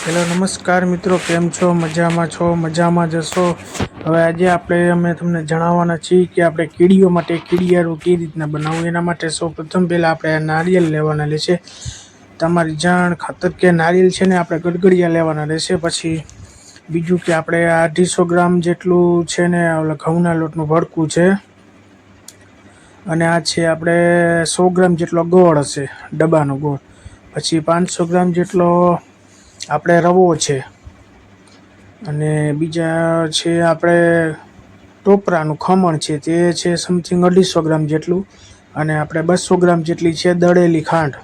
Hello નમસ્કાર મિત્રો, કેમ છો? મજામાં છો? મજામાં જશો. હવે આજે અમે તમને જણાવવાના છીએ કે આપણે કીડીઓ માટે કીડિયારું કેવી રીતના બનાવવું. એના માટે સૌપ્રથમ પહેલાં આપણે નારિયેલ લેવાના રહેશે. તમારી જાણ ખાતર કે નારિયેલ છે ને આપણે ગડગડિયા લેવાના રહેશે. પછી બીજું કે આપણે 250 ગ્રામ જેટલું છે ને ઘઉંના લોટનું ભડકું છે. અને આ છે આપણે 100 ગ્રામ જેટલો ગોળ હશે, ડબ્બાનો ગોળ. પછી 500 ગ્રામ જેટલો આપણે રવો છે. અને બીજા છે આપણે ટોપરાનું ખમણ છે, તે છે સમથિંગ 250 ગ્રામ જેટલું. અને આપણે 200 ગ્રામ જેટલી છે દળેલી ખાંડ.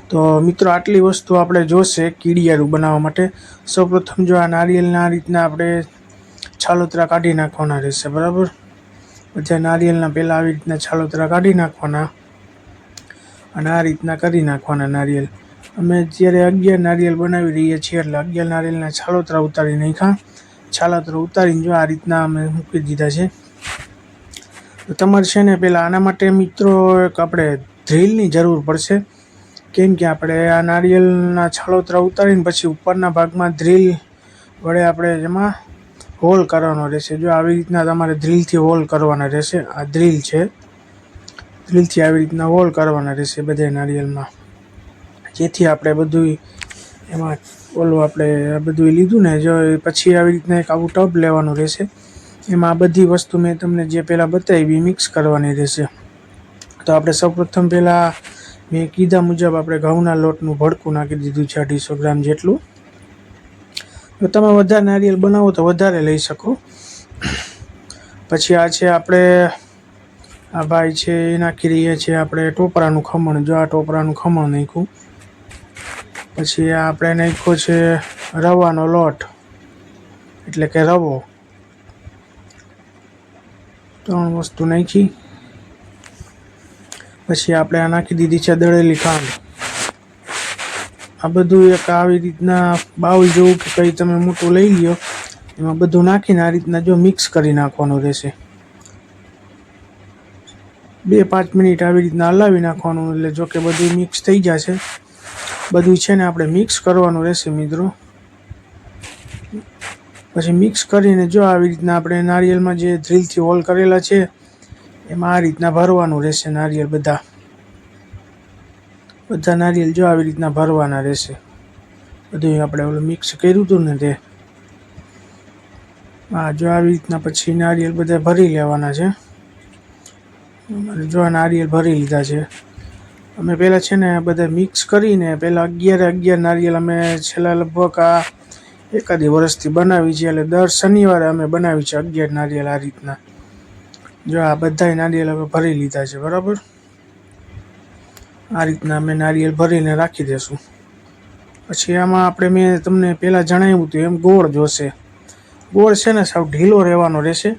તો મિત્રો આટલી વસ્તુ આપણે જોશે કીડિયારું બનાવવા માટે. સૌપ્રથમ જો આ નારિયેલના આ રીતના આપણે છાલોતરા કાઢી નાખવાના રહેશે, બરાબર. બધા નારિયેલના પહેલાં આવી રીતના છાલોતરા કાઢી નાખવાના અને આ રીતના કરી નાખવાના નારિયેલ. અમે અત્યારે 11 નારિયેલ બનાવી રહ્યા છીએ, એટલે 11 નારિયેલના છાલોતરા ઉતારી નાખ્યા. છાલોતરા ઉતારીને જો આ રીતના અમે મૂકી દીધા છે. તો તમારે છે ને પહેલાં આના માટે મિત્રો એક આપણે ડ્રીલની જરૂર પડશે. કેમ કે આપણે આ નારિયેલના છાલોતરા ઉતારીને પછી ઉપરના ભાગમાં ડ્રીલ વડે આપણે એમાં હોલ કરવાનો રહેશે. જો આવી રીતના તમારે ડ્રીલથી હોલ કરવાના રહેશે. આ ડ્રીલ છે, ડ્રીલથી આવી રીતના હોલ કરવાના રહેશે બધા નારિયેલમાં, જેથી આપણે બધું એમાં આપણે બધું લીધું ને જો પછી આવી રીતના એક આવું ટબ લેવાનું રહેશે. એમાં આ બધી વસ્તુ મેં તમને જે પહેલાં બતાવી મિક્સ કરવાની રહેશે. તો આપણે સૌપ્રથમ પહેલાં મેં કીધા મુજબ આપણે ઘઉંના લોટનું ભડકું નાખી દીધું છે 250 ગ્રામ જેટલું. જો તમે વધારે નારિયેલ બનાવો તો વધારે લઈ શકો. પછી આ છે આપણે આ ભાઈ છે એ નાખી રહ્યા છીએ આપણે ટોપરાનું ખમણ. જો આ ટોપરાનું ખમણ નાખ્યું. પછી આ આપણે નાખ્યો છે રવાનો લોટ, એટલે કે રવો. 3 વસ્તુ નાખી. પછી આપણે આ નાખી દીધી છે દળેલી ખાંડ. આ બધું એક આવી રીતના બાઉલ જેવું કે કંઈ તમે મોટું લઈ લ્યો, એમાં બધું નાખીને આ રીતના જો મિક્સ કરી નાખવાનું રહેશે. 2-5 મિનિટ આવી રીતના હલાવી નાખવાનું, એટલે જો કે બધું મિક્સ થઈ જશે. બધું છે ને આપણે મિક્સ કરવાનું રહેશે મિત્રો. પછી મિક્સ કરીને જો આવી રીતના આપણે નારિયેલમાં જે ડ્રીલથી હોલ કરેલા છે એમાં આ રીતના ભરવાનું રહેશે નારિયેલ. બધા નારિયેલ જો આવી રીતના ભરવાના રહેશે. બધું આપણે ઓલું મિક્સ કર્યું હતું ને તે. હા, જો આવી રીતના પછી નારિયેલ બધા ભરી લેવાના છે. જો આ નારિયેલ ભરી લીધા છે અમે. પહેલાં છે ને બધા મિક્સ કરીને પહેલાં 11 નારિયેલ અમે છેલ્લા લગભગ આ એકાદી વર્ષથી બનાવી છે. એટલે દર શનિવારે અમે બનાવી છે 11 નારિયેલ આ રીતના. જો આ બધાય નારિયેલ હવે ભરી લીધા છે, બરાબર. આ રીતના અમે નારિયેલ ભરીને રાખી દઈશું. પછી આમાં આપણે મેં તમને પહેલાં જણાવ્યું હતું એમ ગોળ જોશે. ગોળ છે ને સાવ ઢીલો રહેવાનો રહેશે.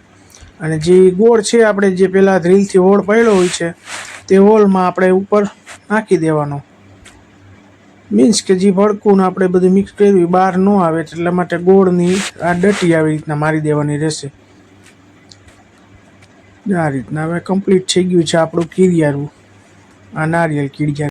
અને જે ગોળ છે આપણે જે પહેલાં ડ્રીલથી હોળ પડ્યો હોય છે તે હોલમાં આપણે ઉપર નાખી દેવાનો. મીન્સ કે જે ભડકું આપણે બધું મિક્સ કર્યું એ બહાર ન આવે, એટલા માટે ગોળની આ ડટી આવી રીતના મારી દેવાની રહેશે. આ રીતના હવે કમ્પ્લીટ થઈ ગયું છે આપણું કીડિયારું, આ નારિયેલ કીડિયા.